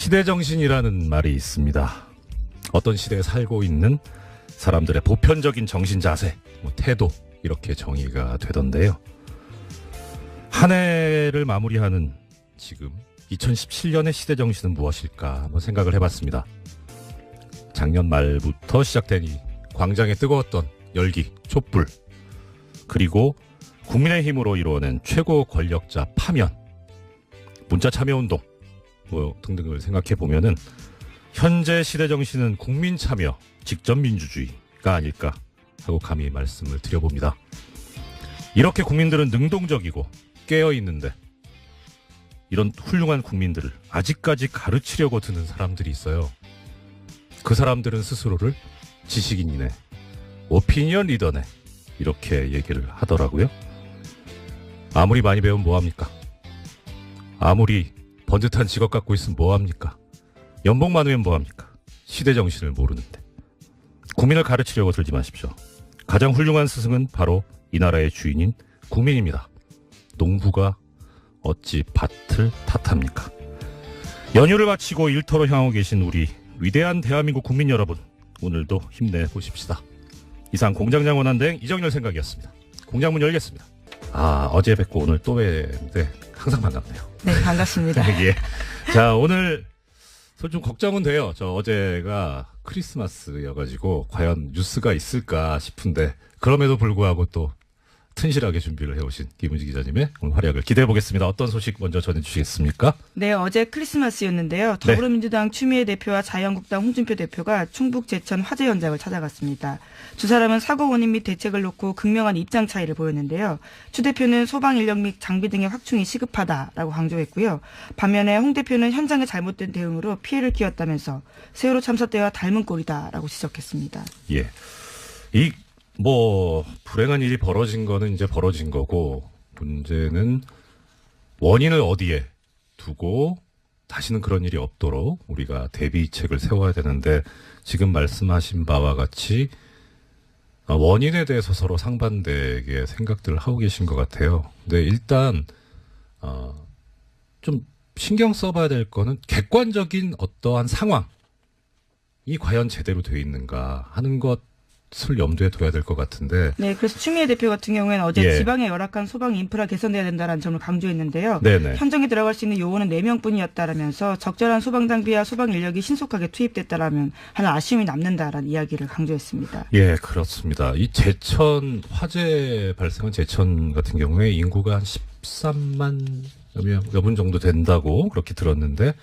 시대정신이라는 말이 있습니다. 어떤 시대에 살고 있는 사람들의 보편적인 정신 자세, 태도 이렇게 정의가 되던데요. 한 해를 마무리하는 지금 2017년의 시대정신은 무엇일까 한번 생각을 해봤습니다. 작년 말부터 시작된 이 광장에 뜨거웠던 열기, 촛불, 그리고 국민의힘으로 이루어낸 최고 권력자 파면, 문자 참여운동 등등을 생각해 보면은 현재 시대 정신은 국민 참여, 직접 민주주의가 아닐까 하고 감히 말씀을 드려봅니다. 이렇게 국민들은 능동적이고 깨어 있는데 이런 훌륭한 국민들을 아직까지 가르치려고 드는 사람들이 있어요. 그 사람들은 스스로를 지식인이네, 오피니언 리더네 이렇게 얘기를 하더라고요. 아무리 많이 배우면 뭐합니까? 아무리 번듯한 직업 갖고 있으면 뭐합니까? 연봉 많으면 뭐합니까? 시대정신을 모르는데. 국민을 가르치려고 들지 마십시오. 가장 훌륭한 스승은 바로 이 나라의 주인인 국민입니다. 농부가 어찌 밭을 탓합니까? 연휴를 마치고 일터로 향하고 계신 우리 위대한 대한민국 국민 여러분, 오늘도 힘내보십시다. 이상 공장장 원한대행 이정열 생각이었습니다. 공장문 열겠습니다. 어제 뵙고 오늘 또 뵙는데 항상 반갑네요. 네, 반갑습니다. 예. 자, 오늘 좀 걱정은 돼요. 저 어제가 크리스마스여가지고 과연 뉴스가 있을까 싶은데 그럼에도 불구하고 또 튼실하게 준비를 해오신 김은지 기자님의 오늘 활약을 기대해보겠습니다. 어떤 소식 먼저 전해주시겠습니까? 네, 어제 크리스마스였는데요. 더불어민주당 추미애 대표와 자유한국당 홍준표 대표가 충북 제천 화재 현장을 찾아갔습니다. 두 사람은 사고 원인 및 대책을 놓고 극명한 입장 차이를 보였는데요. 추 대표는 소방 인력 및 장비 등의 확충이 시급하다라고 강조했고요. 반면에 홍 대표는 현장의 잘못된 대응으로 피해를 키웠다면서 세월호 참사 때와 닮은 꼴이다라고 지적했습니다. 예. 불행한 일이 벌어진 거는 이제 벌어진 거고, 문제는 원인을 어디에 두고 다시는 그런 일이 없도록 우리가 대비책을 세워야 되는데, 지금 말씀하신 바와 같이 원인에 대해서 서로 상반되게 생각들을 하고 계신 것 같아요. 근데 일단 좀 신경 써봐야 될 거는 객관적인 어떠한 상황이 과연 제대로 되어 있는가 하는 것을 염두에 둬야 될 것 같은데. 네, 그래서 추미애 대표 같은 경우에는 어제 지방의 열악한 소방 인프라 개선돼야 된다는 점을 강조했는데요. 네네. 현장에 들어갈 수 있는 요원은 4명뿐이었다라면서 적절한 소방 장비와 소방 인력이 신속하게 투입됐다라면 하는 아쉬움이 남는다라는 이야기를 강조했습니다. 예, 그렇습니다. 이 제천 화재 발생한 제천 같은 경우에 인구가 한 13만 여 분 정도 된다고 그렇게 들었는데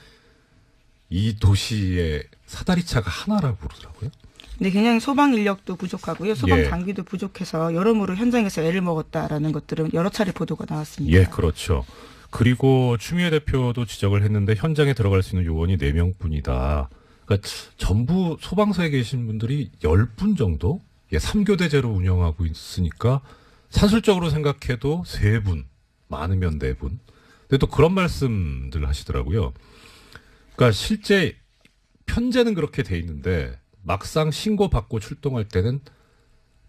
이 도시의 사다리차가 하나라고 그러더라고요. 네, 굉장히 소방 인력도 부족하고요. 소방 장비도 부족해서 여러모로 현장에서 애를 먹었다라는 것들은 여러 차례 보도가 나왔습니다. 예, 그렇죠. 그리고 추미애 대표도 지적을 했는데 현장에 들어갈 수 있는 요원이 4명뿐이다. 그러니까 전부 소방서에 계신 분들이 10분 정도? 3교대제로 운영하고 있으니까 산술적으로 생각해도 3분, 많으면 4분. 근데 또 그런 말씀들 하시더라고요. 그러니까 실제 편제는 그렇게 돼 있는데 막상 신고받고 출동할 때는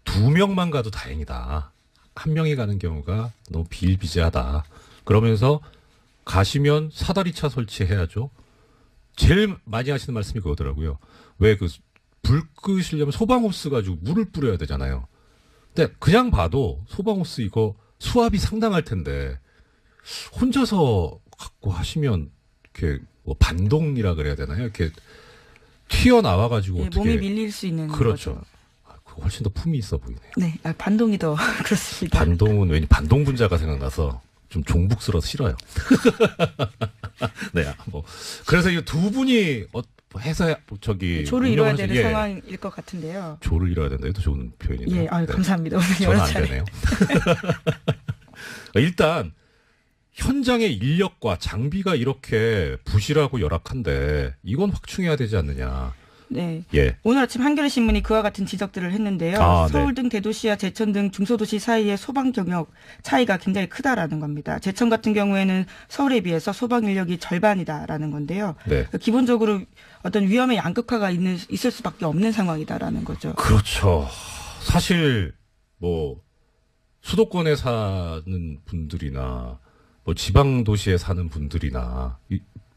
2명만 가도 다행이다. 1명이 가는 경우가 너무 비일비재하다. 그러면서 가시면 사다리차 설치해야죠. 제일 많이 하시는 말씀이 그거더라고요. 왜 불 끄시려면 소방호스 가지고 물을 뿌려야 되잖아요. 근데 그냥 봐도 소방호스 이거 수압이 상당할 텐데 혼자서 갖고 하시면 이렇게 반동이라 그래야 되나요? 이렇게 튀어나와가지고 어떻게 몸이 밀릴 수 있는 그렇죠. 거죠. 훨씬 더 품이 있어 보이네요. 네, 반동이 더 그렇습니다. 반동은 왠지 반동 분자가 생각나서 좀 종북스러워서 싫어요. 네, 그래서 이 두 분이 해서 조를 이뤄야 되는 상황일 것 같은데요. 조를 이뤄야 된다. 이것도 좋은 표현이네요. 예, 감사합니다. 오늘 저는 안 되네요. 일단 현장의 인력과 장비가 이렇게 부실하고 열악한데 이건 확충해야 되지 않느냐. 네. 예. 오늘 아침 한겨레신문이 그와 같은 지적들을 했는데요. 서울 등 대도시와 제천 등 중소도시 사이의 소방 경력 차이가 굉장히 크다라는 겁니다. 제천 같은 경우에는 서울에 비해서 소방 인력이 절반이다라는 건데요. 네. 기본적으로 어떤 위험의 양극화가 있을 수밖에 없는 상황이다라는 거죠. 그렇죠. 사실 수도권에 사는 분들이나 지방 도시에 사는 분들이나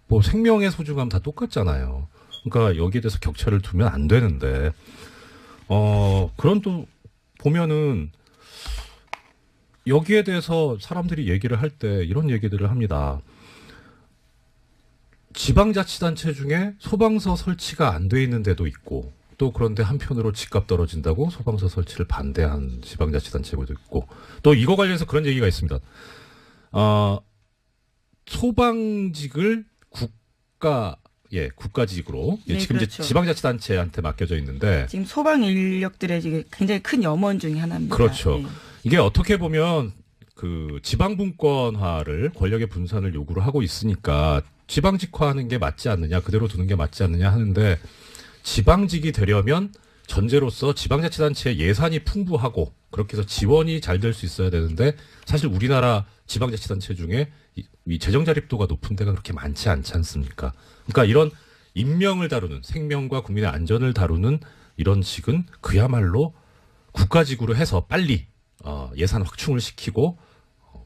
뭐 생명의 소중함 다 똑같잖아요. 그러니까 여기에 대해서 격차를 두면 안 되는데 그런 또 보면은 여기에 대해서 사람들이 얘기를 할 때 이런 얘기들을 합니다. 지방자치단체 중에 소방서 설치가 안 돼 있는 데도 있고 또 그런데 한편으로 집값 떨어진다고 소방서 설치를 반대한 지방자치단체도 있고 또 이거 관련해서 그런 얘기가 있습니다. 소방직을 국가직으로 네, 지금 그렇죠. 이제 지방자치단체한테 맡겨져 있는데 지금 소방 인력들의 지금 굉장히 큰 염원 중에 하나입니다. 그렇죠. 예. 이게 어떻게 보면 그 지방분권화를 권력의 분산을 요구를 하고 있으니까 지방직화하는 게 맞지 않느냐, 그대로 두는 게 맞지 않느냐 하는데 지방직이 되려면 전제로서 지방자치단체의 예산이 풍부하고 그렇게 해서 지원이 잘 될 수 있어야 되는데 사실 우리나라 지방자치단체 중에 이 재정 자립도가 높은 데가 그렇게 많지 않지 않습니까? 그러니까 이런 인명을 다루는 생명과 국민의 안전을 다루는 이런 식은 그야말로 국가직으로 해서 빨리 예산 확충을 시키고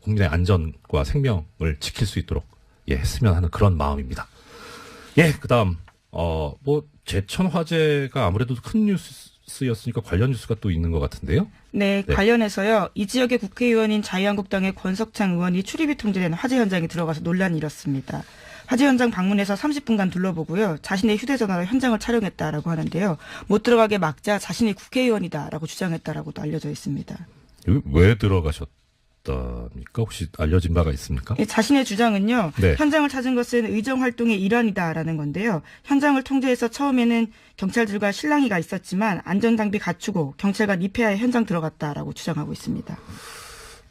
국민의 안전과 생명을 지킬 수 있도록 했으면 하는 그런 마음입니다. 그다음 뭐 제천 화재가 아무래도 큰 뉴스였으니까 관련 뉴스가 또 있는 것 같은데요. 네, 관련해서요. 이 지역의 국회의원인 자유한국당의 권석창 의원이 출입이 통제된 화재 현장에 들어가서 논란이 일었습니다. 화재 현장 방문해서 30분간 둘러보고요. 자신의 휴대전화로 현장을 촬영했다라고 하는데요. 못 들어가게 막자 자신이 국회의원이다라고 주장했다라고도 알려져 있습니다. 왜 들어가셨답니까? 혹시 알려진 바가 있습니까? 자신의 주장은요. 네. 현장을 찾은 것은 의정활동의 일환이다라는 건데요. 현장을 통제해서 처음에는 경찰들과 실랑이가 있었지만 안전장비 갖추고 경찰과 입회하에 현장 들어갔다라고 주장하고 있습니다.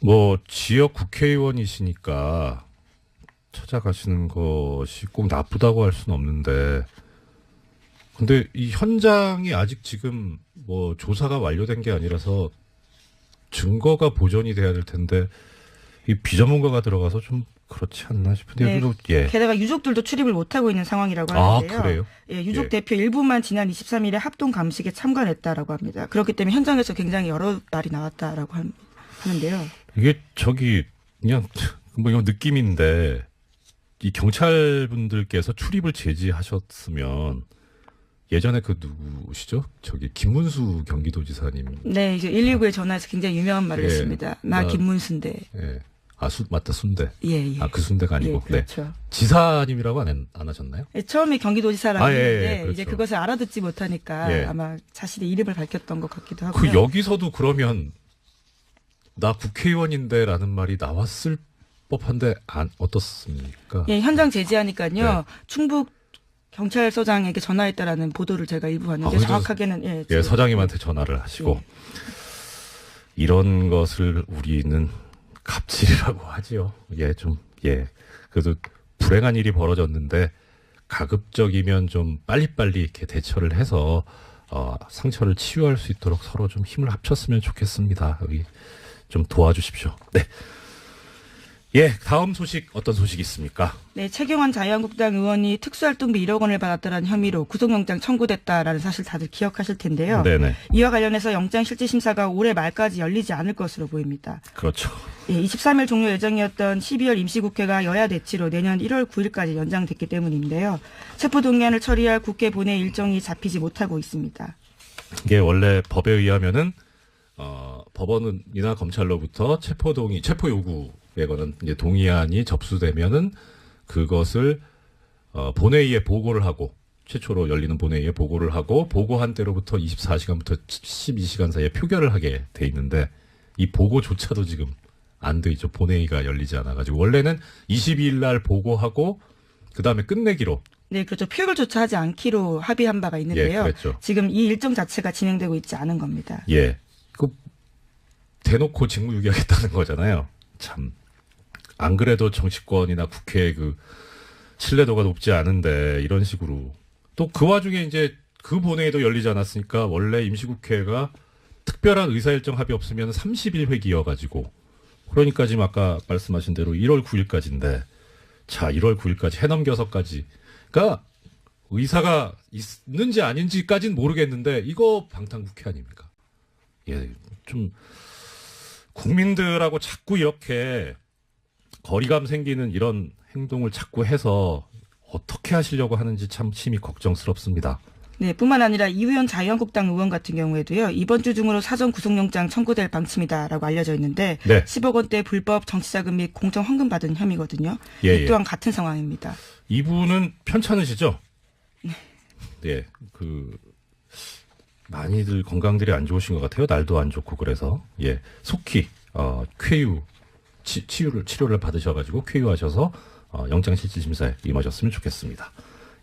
뭐 지역 국회의원이시니까 찾아가시는 것이 꼭 나쁘다고 할 수는 없는데 근데 이 현장이 아직 지금 뭐 조사가 완료된 게 아니라서 증거가 보존이 돼야 될 텐데 이 비전문가가 들어가서 좀 그렇지 않나 싶은데 네, 게다가 유족들도 출입을 못하고 있는 상황이라고 하는데요. 그래요? 유족 대표 일부만 지난 23일에 합동 감식에 참관했다라고 합니다. 그렇기 때문에 현장에서 굉장히 여러 말이 나왔다라고 하는데요. 이게 그냥 뭐 이건 느낌인데 이 경찰분들께서 출입을 제지하셨으면 예전에 그 누구시죠? 김문수 경기도지사님. 네, 이제 119에 전화해서 굉장히 유명한 말을 했습니다. 나 김문수인데. 맞다, 순대. 예. 그 순대가 아니고. 그렇죠. 네. 지사님이라고 안 하셨나요? 처음에 경기도지사라고 했는데 그렇죠. 이제 그것을 알아듣지 못하니까 아마 자신의 이름을 밝혔던 것 같기도 하고요. 여기서도 그러면 나 국회의원인데라는 말이 나왔을 법한데 어떻습니까? 현장 제지하니까요. 충북 경찰서장에게 전화했다라는 보도를 제가 일부 봤는데 정확하게는 서장님한테 전화를 하시고 이런 것을 우리는 갑질이라고 하지요. 그래도 불행한 일이 벌어졌는데 가급적이면 좀 빨리빨리 이렇게 대처를 해서 상처를 치유할 수 있도록 서로 좀 힘을 합쳤으면 좋겠습니다. 여기 좀 도와주십시오. 네. 다음 소식 어떤 소식이 있습니까? 네, 최경환 자유한국당 의원이 특수활동비 1억 원을 받았다는 혐의로 구속영장 청구됐다라는 사실 다들 기억하실 텐데요. 네네. 이와 관련해서 영장실질심사가 올해 말까지 열리지 않을 것으로 보입니다. 그렇죠. 23일 종료 예정이었던 12월 임시국회가 여야 대치로 내년 1월 9일까지 연장됐기 때문인데요. 체포동의안을 처리할 국회 본회 일정이 잡히지 못하고 있습니다. 이게 원래 법에 의하면은 법원이나 검찰로부터 체포 요구에 관한 이제 동의안이 접수되면은 그것을 본회의에 보고를 하고 최초로 열리는 본회의에 보고를 하고 보고한 때로부터 24시간부터 12시간 사이에 표결을 하게 돼 있는데 이 보고조차도 지금 안 돼 있죠. 본회의가 열리지 않아가지고 원래는 22일 날 보고하고 그 다음에 끝내기로. 네, 그렇죠. 표결조차 하지 않기로 합의한 바가 있는데요. 지금 이 일정 자체가 진행되고 있지 않은 겁니다. 대놓고 직무유기하겠다는 거잖아요. 참. 안 그래도 정치권이나 국회의 그 신뢰도가 높지 않은데 이런 식으로 또 그 와중에 이제 그 본회의도 열리지 않았으니까 원래 임시국회가 특별한 의사일정 합의 없으면 30일 회기여가지고 그러니까 지금 아까 말씀하신 대로 1월 9일까지인데 자 1월 9일까지 해넘겨서까지 그러니까 의사가 있는지 아닌지까지는 모르겠는데 이거 방탄국회 아닙니까? 좀 국민들하고 자꾸 이렇게 거리감 생기는 이런 행동을 자꾸 해서 어떻게 하시려고 하는지 참 심히 걱정스럽습니다. 네, 뿐만 아니라 이우현 자유한국당 의원 같은 경우에도요. 이번 주 중으로 사전 구속영장 청구될 방침이다라고 알려져 있는데 네. 10억 원대 불법 정치자금 및 공정 헌금 받은 혐의거든요. 예, 이 또한 같은 상황입니다. 이분은 편찮으시죠? 네. 많이들 건강들이 안 좋으신 것 같아요. 날도 안 좋고 그래서 예 속히 쾌유 치료를 받으셔가지고 쾌유하셔서 영장실질심사에 임하셨으면 좋겠습니다.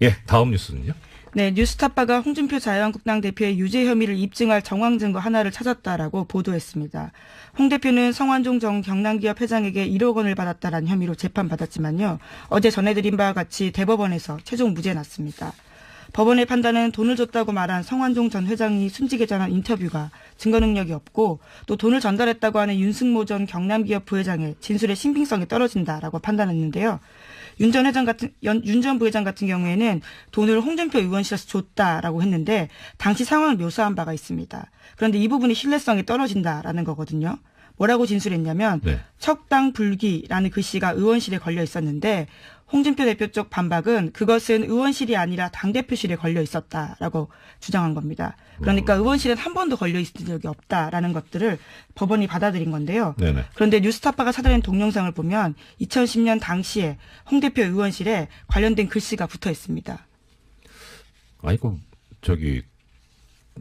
예, 다음 뉴스는요. 네, 뉴스타파가 홍준표 자유한국당 대표의 유죄 혐의를 입증할 정황 증거 하나를 찾았다라고 보도했습니다. 홍 대표는 성완종 전 경남기업 회장에게 1억 원을 받았다라는 혐의로 재판받았지만요. 어제 전해드린 바와 같이 대법원에서 최종 무죄 났습니다. 법원의 판단은 돈을 줬다고 말한 성완종 전 회장이 순직에 전한 인터뷰가 증거 능력이 없고 또 돈을 전달했다고 하는 윤승모 전 경남기업 부회장의 진술의 신빙성이 떨어진다라고 판단했는데요. 윤 전 부회장 같은 경우에는 돈을 홍준표 의원실에서 줬다라고 했는데 당시 상황을 묘사한 바가 있습니다. 그런데 이 부분이 신뢰성이 떨어진다라는 거거든요. 뭐라고 진술했냐면 네. 척당 불기라는 글씨가 의원실에 걸려 있었는데 홍준표 대표 쪽 반박은 그것은 의원실이 아니라 당대표실에 걸려 있었다라고 주장한 겁니다. 그러니까 의원실엔 한 번도 걸려 있은 적이 없다라는 것들을 법원이 받아들인 건데요. 네네. 그런데 뉴스타파가 찾아낸 동영상을 보면 2010년 당시에 홍 대표 의원실에 관련된 글씨가 붙어 있습니다. 아이고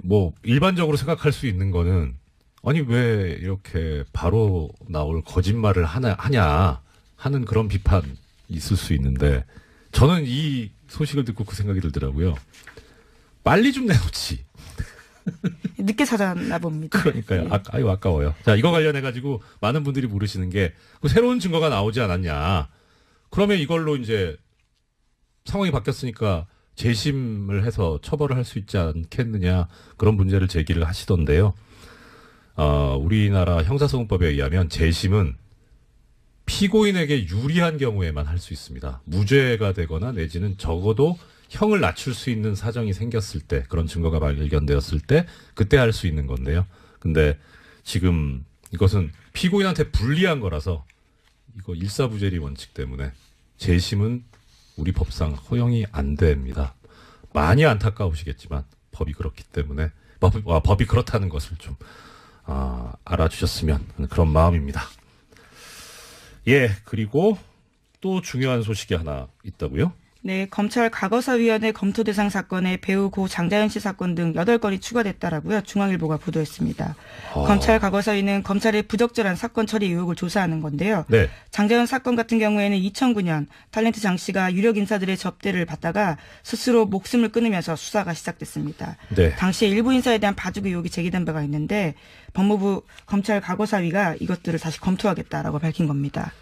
뭐 일반적으로 생각할 수 있는 거는 아니 왜 이렇게 바로 나올 거짓말을 하냐 하는 그런 비판 있을 수 있는데 저는 이 소식을 듣고 그 생각이 들더라고요. 빨리 좀 내놓지. 늦게 찾았나 봅니다. 그러니까요. 예. 아유 아까워요. 자, 이거 관련해 가지고 많은 분들이 물으시는 게 새로운 증거가 나오지 않았냐. 그러면 이걸로 이제 상황이 바뀌었으니까 재심을 해서 처벌을 할 수 있지 않겠느냐 그런 문제를 제기를 하시던데요. 우리나라 형사소송법에 의하면 재심은 피고인에게 유리한 경우에만 할 수 있습니다. 무죄가 되거나 내지는 적어도 형을 낮출 수 있는 사정이 생겼을 때, 그런 증거가 발견되었을 때 그때 할 수 있는 건데요. 근데 지금 이것은 피고인한테 불리한 거라서 이거 일사부재리 원칙 때문에 재심은 우리 법상 허용이 안 됩니다. 많이 안타까우시겠지만 법이 그렇기 때문에 법이 그렇다는 것을 좀 알아주셨으면 하는 그런 마음입니다. 예, 그리고 또 중요한 소식이 하나 있다고요? 네, 검찰 과거사위원회 검토 대상 사건에 배우 고 장자연 씨 사건 등 8건이 추가됐다라고요. 중앙일보가 보도했습니다. 검찰 과거사위는 검찰의 부적절한 사건 처리 의혹을 조사하는 건데요. 네. 장자연 사건 같은 경우에는 2009년 탤런트 장 씨가 유력 인사들의 접대를 받다가 스스로 목숨을 끊으면서 수사가 시작됐습니다. 네. 당시에 일부 인사에 대한 봐주기 의혹이 제기된 바가 있는데 법무부 검찰 과거사위가 이것들을 다시 검토하겠다라고 밝힌 겁니다.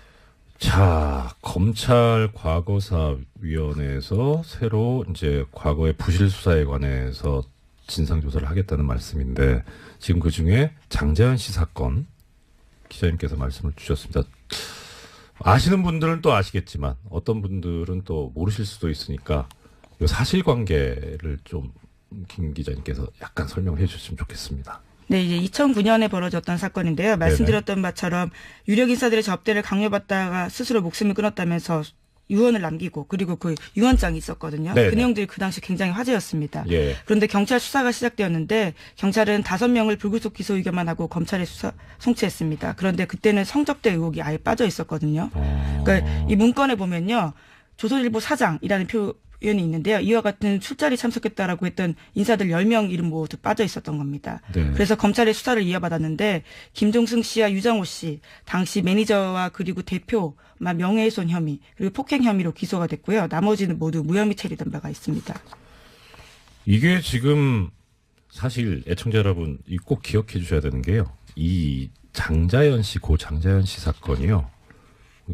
자, 검찰 과거사위원회에서 새로 이제 과거의 부실 수사에 관해서 진상조사를 하겠다는 말씀인데 지금 그 중에 장자연 씨 사건 기자님께서 말씀을 주셨습니다. 아시는 분들은 또 아시겠지만 어떤 분들은 또 모르실 수도 있으니까 이 사실관계를 좀 김 기자님께서 약간 설명을 해주셨으면 좋겠습니다. 네, 이제 2009년에 벌어졌던 사건인데요. 말씀드렸던 바처럼 유력 인사들의 접대를 강요받다가 스스로 목숨을 끊었다면서 유언을 남기고 그리고 그 유언장이 있었거든요. 네네. 그 내용들이 그 당시 굉장히 화제였습니다. 예. 그런데 경찰 수사가 시작되었는데 경찰은 5명을 불구속 기소 의견만 하고 검찰에 송치했습니다. 그런데 그때는 성접대 의혹이 아예 빠져 있었거든요. 그러니까 이 문건에 보면요. 조선일보 사장이라는 표현이 있는데요. 이와 같은 술자리 참석했다라고 했던 인사들 10명 이름 모두 빠져 있었던 겁니다. 네. 그래서 검찰의 수사를 이어받았는데 김종승 씨와 유정호 씨 당시 매니저와 그리고 대표만 명예훼손 혐의 그리고 폭행 혐의로 기소가 됐고요. 나머지는 모두 무혐의 처리된 바가 있습니다. 이게 지금 사실 애청자 여러분 꼭 기억해 주셔야 되는 게요. 이 장자연 씨, 고 장자연 씨 사건이요.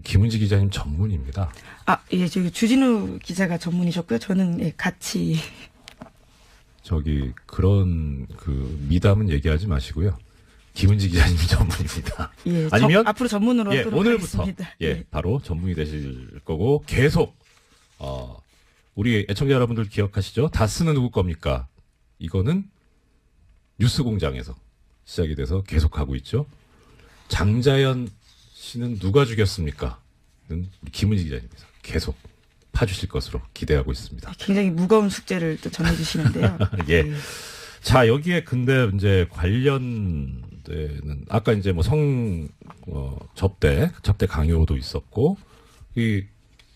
김은지 기자님 전문입니다. 예, 저기 주진우 기자가 전문이셨고요. 저는 같이. 그런 미담은 얘기하지 마시고요. 김은지 기자님 전문입니다. 예, 아니면 앞으로 전문으로 하도록 오늘부터 하겠습니다. 바로 전문이 되실 거고 계속 우리 애청자 여러분들 기억하시죠? 다스는 누구 겁니까? 이거는 뉴스공장에서 시작이 돼서 계속 하고 있죠. 장자연 씨는 누가 죽였습니까? 는 김은지 기자님께서 계속 파주실 것으로 기대하고 있습니다. 굉장히 무거운 숙제를 또 전해주시는데요. 예. 네. 자, 여기에 근데 이제 관련되는 아까 이제 뭐 접대 강요도 있었고 이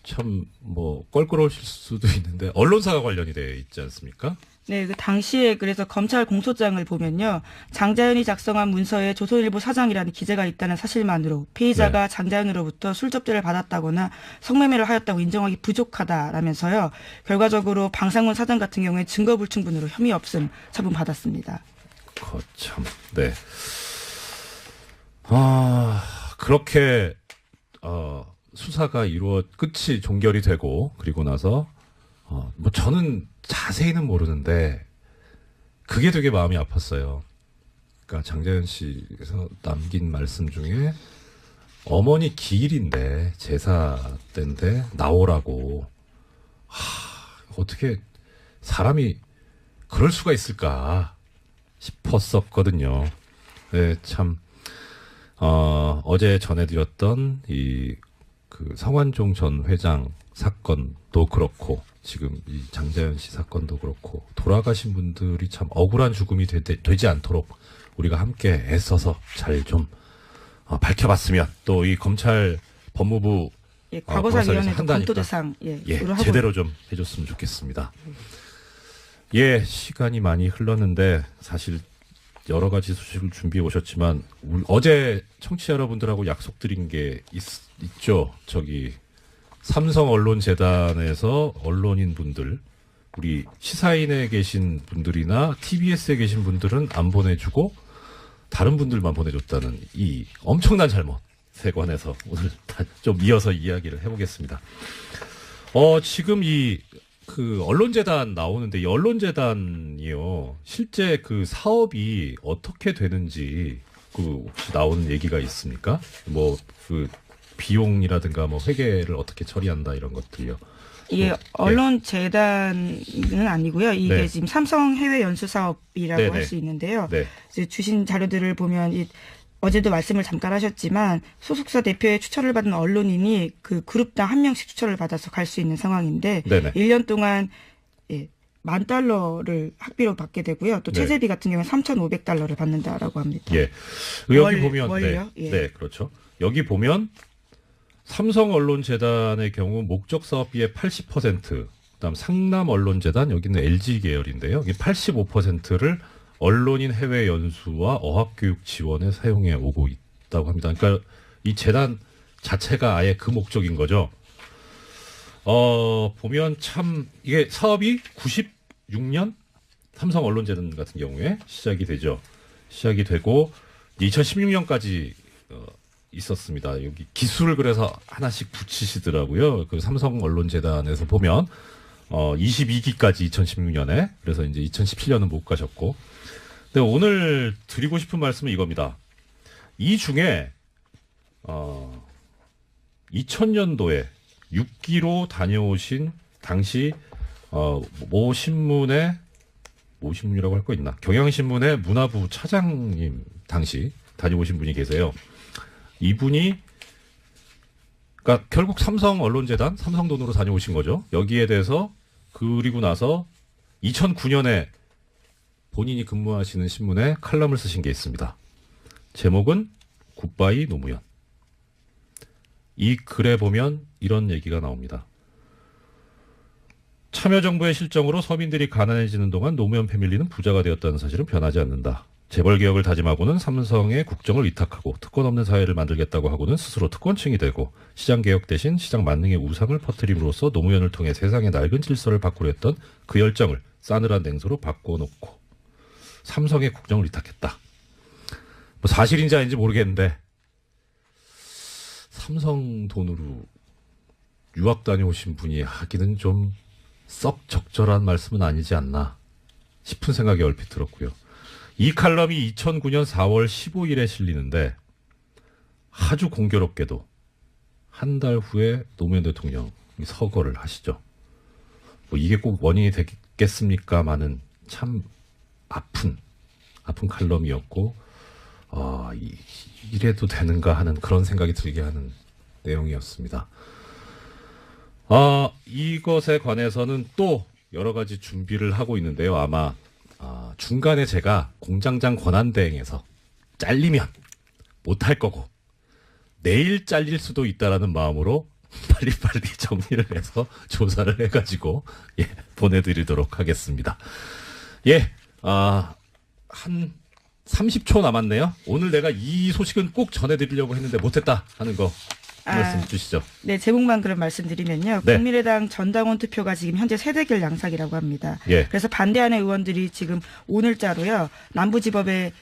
참 뭐 껄끄러우실 수도 있는데 언론사가 관련이 돼 있지 않습니까? 네, 그 당시에 그래서 검찰 공소장을 보면요. 장자연이 작성한 문서에 조선일보 사장이라는 기재가 있다는 사실만으로 피의자가 네. 장자연으로부터 술접대를 받았다거나 성매매를 하였다고 인정하기 부족하다라면서요. 결과적으로 방상문 사장 같은 경우에 증거불충분으로 혐의 없음 처분받았습니다. 참, 네. 아, 그렇게, 수사가 끝이 종결이 되고, 그리고 나서, 뭐 저는 자세히는 모르는데, 그게 되게 마음이 아팠어요. 그러니까 장자연 씨에서 남긴 말씀 중에, 어머니 기일인데, 제사 때인데, 나오라고. 어떻게, 사람이 그럴 수가 있을까 싶었었거든요. 네, 참, 어제 전해드렸던 그 성완종 전 회장 사건도 그렇고, 지금 이 장자연 씨 사건도 그렇고, 돌아가신 분들이 참 억울한 죽음이 되지 않도록 우리가 함께 애써서 잘 좀 밝혀봤으면, 또 이 검찰 법무부 예, 과거사위원회도 검토 대상 제대로 좀 해줬으면 좋겠습니다. 예, 시간이 많이 흘렀는데 사실 여러 가지 소식을 준비해 오셨지만 어제 청취자 여러분들하고 약속드린 게 있죠. 저기 삼성언론재단에서 언론인 분들, 우리 시사인에 계신 분들이나 TBS에 계신 분들은 안 보내주고 다른 분들만 보내줬다는 이 엄청난 잘못에 관해서 오늘 좀 이어서 이야기를 해보겠습니다. 지금 그 언론재단 나오는데 이 언론재단이요. 실제 그 사업이 어떻게 되는지 혹시 나온 얘기가 있습니까? 뭐 그 비용이라든가 뭐 회계를 어떻게 처리한다 이런 것들이요. 이게 언론재단은 아니고요. 이게 지금 삼성 해외 연수 사업이라고 할 수 있는데요. 네. 이제 주신 자료들을 보면 어제도 말씀을 잠깐 하셨지만 소속사 대표의 추천을 받은 언론인이 그 그룹당 한 명씩 추천을 받아서 갈 수 있는 상황인데 1년 동안 $10,000를 학비로 받게 되고요. 또 체제비 같은 경우는 $3,500를 받는다라고 합니다. 예. 여기 보면 네, 그렇죠. 여기 보면 삼성언론재단의 경우 목적 사업비의 80%, 그다음 상남언론재단 여기는 LG 계열인데요. 이 85%를 언론인 해외 연수와 어학교육 지원에 사용해 오고 있다고 합니다. 그러니까 이 재단 자체가 아예 그 목적인 거죠. 보면 참 이게 사업이 96년 삼성 언론재단 같은 경우에 시작이 되죠. 시작이 되고 2016년까지 있었습니다. 여기 기술을 그래서 하나씩 붙이시더라고요. 그 삼성 언론재단에서 보면 22기까지 2016년에 그래서 이제 2017년은 못 가셨고. 근데 오늘 드리고 싶은 말씀은 이겁니다. 이 중에 2000년도에 6기로 다녀오신 당시 모 신문이라고 할 거 있나? 경향신문의 문화부 차장님 당시 다녀오신 분이 계세요. 이분이 그러니까 결국 삼성 언론재단 삼성 돈으로 다녀오신 거죠. 여기에 대해서 그리고 나서 2009년에 본인이 근무하시는 신문에 칼럼을 쓰신 게 있습니다. 제목은 굿바이 노무현. 이 글에 보면 이런 얘기가 나옵니다. 참여정부의 실정으로 서민들이 가난해지는 동안 노무현 패밀리는 부자가 되었다는 사실은 변하지 않는다. 재벌개혁을 다짐하고는 삼성에 국정을 위탁하고 특권 없는 사회를 만들겠다고 하고는 스스로 특권층이 되고 시장개혁 대신 시장 만능의 우상을 퍼뜨림으로써 노무현을 통해 세상의 낡은 질서를 바꾸려 했던 그 열정을 싸늘한 냉소로 바꿔놓고 삼성에 국정을 위탁했다. 뭐 사실인지 아닌지 모르겠는데 삼성 돈으로 유학 다녀오신 분이 하기는 좀 썩 적절한 말씀은 아니지 않나 싶은 생각이 얼핏 들었고요. 이 칼럼이 2009년 4월 15일에 실리는데 아주 공교롭게도 한 달 후에 노무현 대통령이 서거를 하시죠. 뭐 이게 꼭 원인이 되겠습니까마는 참 아픈 칼럼이었고 이래도 되는가 하는 그런 생각이 들게 하는 내용이었습니다. 이것에 관해서는 또 여러 가지 준비를 하고 있는데요. 아마 중간에 제가 공장장 권한대행에서 잘리면 못할 거고 내일 잘릴 수도 있다라는 마음으로 빨리빨리 정리를 해서 조사를 해가지고 보내드리도록 하겠습니다. 한 30초 남았네요. 오늘 내가 이 소식은 꼭 전해드리려고 했는데 못했다 하는 거 말씀 주시죠. 네, 제목만 그럼 말씀드리면요. 네. 국민의당 전당원 투표가 지금 현재 세대결 양상이라고 합니다. 예. 그래서 반대하는 의원들이 지금 오늘자로요. 남부지법에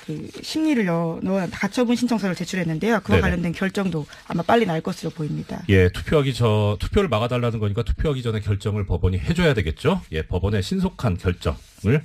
그 심리를 넣어 가처분 신청서를 제출했는데요. 그와 네네. 관련된 결정도 아마 빨리 날 것으로 보입니다. 투표를 막아달라는 거니까 투표하기 전에 결정을 법원이 해줘야 되겠죠. 법원의 신속한 결정을